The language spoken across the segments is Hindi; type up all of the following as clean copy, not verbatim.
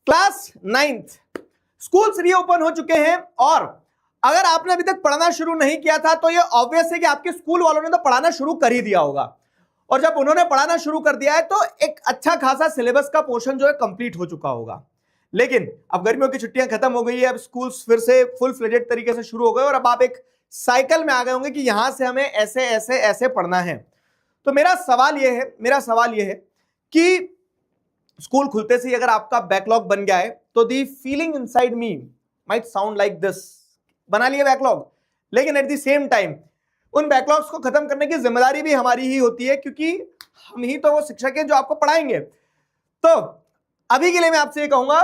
क्लास 9th स्कूल्स रीओपन हो चुके हैं और अगर आपने अभी तक पढ़ना शुरू नहीं किया था तो ये ऑब्वियस है कि आपके स्कूल वालों ने तो पढ़ाना शुरू कर ही दिया होगा। और जब उन्होंने पढ़ाना शुरू कर दिया है तो एक अच्छा खासा सिलेबस का पोर्शन जो है कंप्लीट हो चुका होगा। लेकिन अब गर्मियों की छुट्टियां खत्म हो गई है, अब स्कूल्स फिर से फुल फ्लेजेड तरीके से शुरू हो गए और अब आप एक साइकिल में आ गए होंगे कि यहां से हमें ऐसे ऐसे ऐसे पढ़ना है। तो मेरा सवाल यह है कि स्कूल खुलते से अगर आपका बैकलॉग बन गया है तो the feeling inside me might sound like this, बना लिया बैकलॉग, लेकिन एट द सेम टाइम उन बैकलॉग्स को खत्म करने की जिम्मेदारी भी हमारी ही होती है क्योंकि हम ही तो वो शिक्षक हैं जो आपको पढ़ाएंगे। तो अभी के लिए मैं आपसे ये कहूंगा,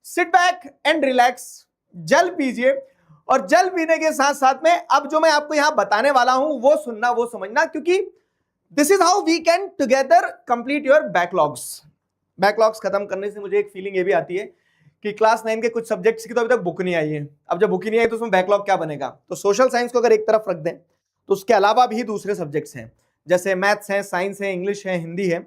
सिट बैक एंड रिलैक्स, जल पीजिए और जल पीने के साथ साथ में अब जो मैं आपको यहां बताने वाला हूं वो सुनना, वो समझना, क्योंकि this is how we can together complete your backlogs. Backlogs खत्म करने से मुझे एक फीलिंग ये भी आती है कि क्लास 9 के कुछ सब्जेक्ट्स की तो अभी तक बुक नहीं आई है। अब जब बुक ही नहीं आई तो उसमें बैकलॉग क्या बनेगा। तो सोशल साइंस को अगर एक तरफ रख दें तो उसके अलावा भी दूसरे सब्जेक्ट्स हैं, जैसे मैथ्स है, साइंस है, इंग्लिश है, हिंदी है।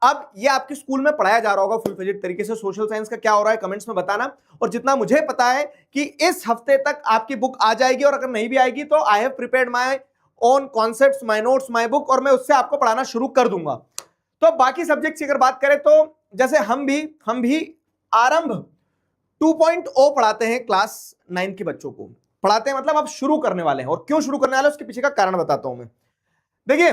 अब ये आपके स्कूल में पढ़ाया जा रहा होगा फुल फ्लेजेड तरीके से। सोशल साइंस का क्या हो रहा है कमेंट्स में बताना। और जितना मुझे पता है कि इस हफ्ते तक आपकी बुक आ जाएगी और अगर नहीं भी आएगी तो I have prepared my own concepts, my notes, my book, और मैं उससे आपको पढ़ाना शुरू कर दूंगा। तो बाकी सब्जेक्ट्स की अगर बात करें तो जैसे हम भी आरंभ 2.0 पढ़ाते हैं क्लास 9 के बच्चों को। पढ़ाते हैं मतलब अब शुरू करने वाले हैं, और क्यों शुरू करने वाले हैं उसके पीछे का कारण बताता हूं मैं। देखिए,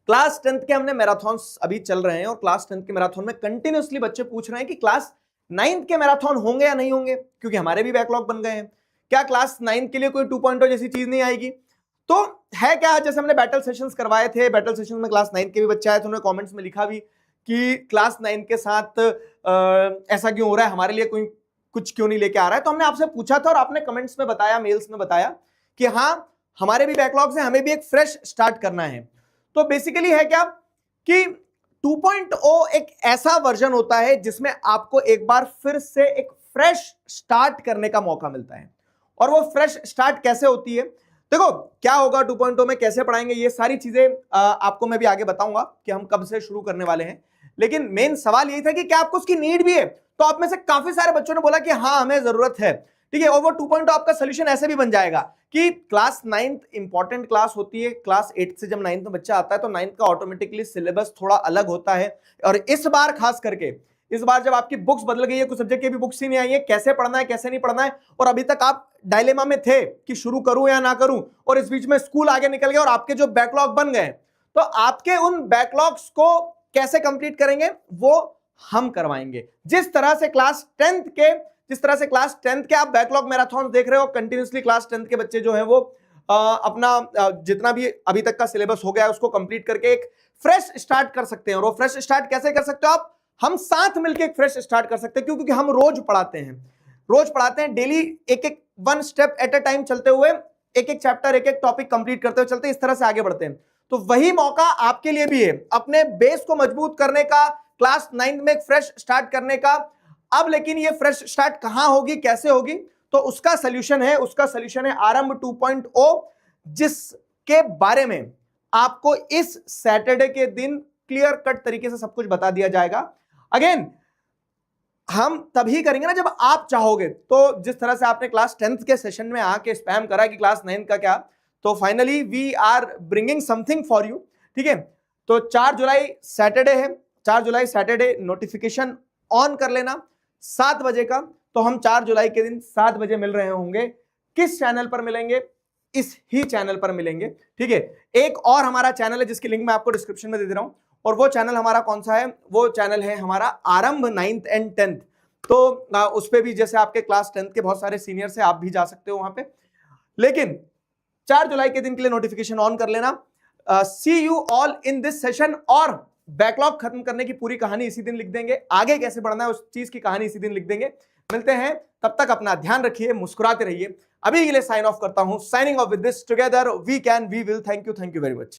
क्लास 10th के हमने मैराथन्स अभी चल रहे हैं और क्लास 10th के मैराथन में कंटिन्यूअसली बच्चे पूछ रहे हैं कि क्लास 9th के मैराथन होंगे या नहीं होंगे, क्योंकि हमारे भी बैकलॉग बन गए हैं। क्या क्लास 9 के लिए कोई 2.0 जैसी चीज नहीं आएगी? तो है क्या, जैसे हमने बैटल सेशंस करवाए थे, बैटल सेशन में क्लास 9 के भी बच्चे आए थे, उन्होंने कमेंट्स में लिखा भी कि क्लास 9 के साथ ऐसा क्यों हो रहा है, हमारे लिए कोई कुछ क्यों नहीं लेके आ रहा है। तो हमने आपसे पूछा था और आपने कमेंट्स में बताया, मेल्स में बताया कि हाँ हमारे भी बैकलॉग्स हैं, हमें भी एक फ्रेश स्टार्ट करना है। तो बेसिकली है क्या कि 2.0 एक ऐसा वर्जन होता है जिसमें आपको एक बार फिर से एक फ्रेश स्टार्ट करने का मौका मिलता है। और वो फ्रेश स्टार्ट कैसे होती है, देखो क्या होगा 2.0 में, कैसे पढ़ाएंगे, ये सारी चीजें आपको मैं भी आगे बताऊंगा कि हम कब से शुरू करने वाले हैं। लेकिन मेन सवाल यही था कि क्या आपको उसकी नीड भी है। तो आप में से काफी सारे बच्चों ने बोला कि हाँ हमें जरूरत है, ठीक है। और वो 2.0 आपका सोल्यूशन ऐसे भी बन जाएगा कि क्लास 9th इंपॉर्टेंट क्लास होती है। क्लास 8 से जब 9th में बच्चा आता है तो 9th का ऑटोमेटिकली सिलेबस थोड़ा अलग होता है। और इस बार खास करके इस बार जब आपकी बुक्स बदल गई है, कुछ सब्जेक्ट की भी बुक्स ही नहीं आई है, कैसे पढ़ना है कैसे नहीं पढ़ना है, और अभी तक आप डायलेमा में थे कि शुरू करूं या ना करूं, और इस बीच में स्कूल आगे निकल गया और आपके जो बैकलॉग बन गए, तो आपके उन बैकलॉग्स को कैसे कंप्लीट करेंगे वो हम करवाएंगे। जिस तरह से क्लास 10th के आप बैकलॉग मैराथन देख रहे हो, कंटिन्यूअसली क्लास 10th के बच्चे जो हैं वो अपना जितना भी अभी तक का सिलेबस हो गया है उसको कंप्लीट करके एक फ्रेश स्टार्ट कर सकते हैं। और वो फ्रेश स्टार्ट कैसे कर सकते हो आप, हम साथ मिलकर एक फ्रेश स्टार्ट कर सकते हैं। क्योंकि हम रोज पढ़ाते हैं डेली, एक one step at a time चलते हुए, एक चैप्टर, एक टॉपिक कंप्लीट करते हुए चलते, इस तरह से आगे बढ़ते हैं। तो वही मौका आपके लिए भी है अपने बेस को मजबूत करने का, क्लास 9 में एक फ्रेश स्टार्ट करने का। अब लेकिन ये फ्रेश स्टार्ट कहां होगी, कैसे होगी, तो उसका सोल्यूशन है आरंभ 2.0, जिसके बारे में आपको इस सैटरडे के दिन क्लियर कट तरीके से सब कुछ बता दिया जाएगा। अगेन हम तभी करेंगे ना जब आप चाहोगे। तो जिस तरह से आपने क्लास 10th के सेशन में आके स्पैम करा कि क्लास 9 का क्या, तो finally we are bringing something for you, ठीक है। तो 4 जुलाई सैटरडे है, 4 जुलाई सैटरडे नोटिफिकेशन ऑन कर लेना 7 बजे का। तो हम 4 जुलाई के दिन 7 बजे मिल रहे होंगे। किस चैनल पर मिलेंगे, इस ही चैनल पर मिलेंगे, ठीक है। एक और हमारा चैनल है जिसकी लिंक मैं आपको डिस्क्रिप्शन में दे दे रहा हूं, और वो चैनल हमारा कौन सा है, वो चैनल है हमारा आरंभ 9th एंड 10th। तो उस पे भी जैसे आपके क्लास 10th के बहुत सारे सीनियर्स हैं, आप भी जा सकते हो वहां पे। लेकिन 4 जुलाई के दिन के लिए नोटिफिकेशन ऑन कर लेना। See you all in this session. और बैकलॉग खत्म करने की पूरी कहानी इसी दिन लिख देंगे, आगे कैसे बढ़ना है उस चीज की कहानी इसी दिन लिख देंगे। मिलते हैं, तब तक अपना ध्यान रखिए, मुस्कुराते रहिए। अभी के लिए साइन ऑफ करता हूं, signing off with this, together we can we will. Thank you very much.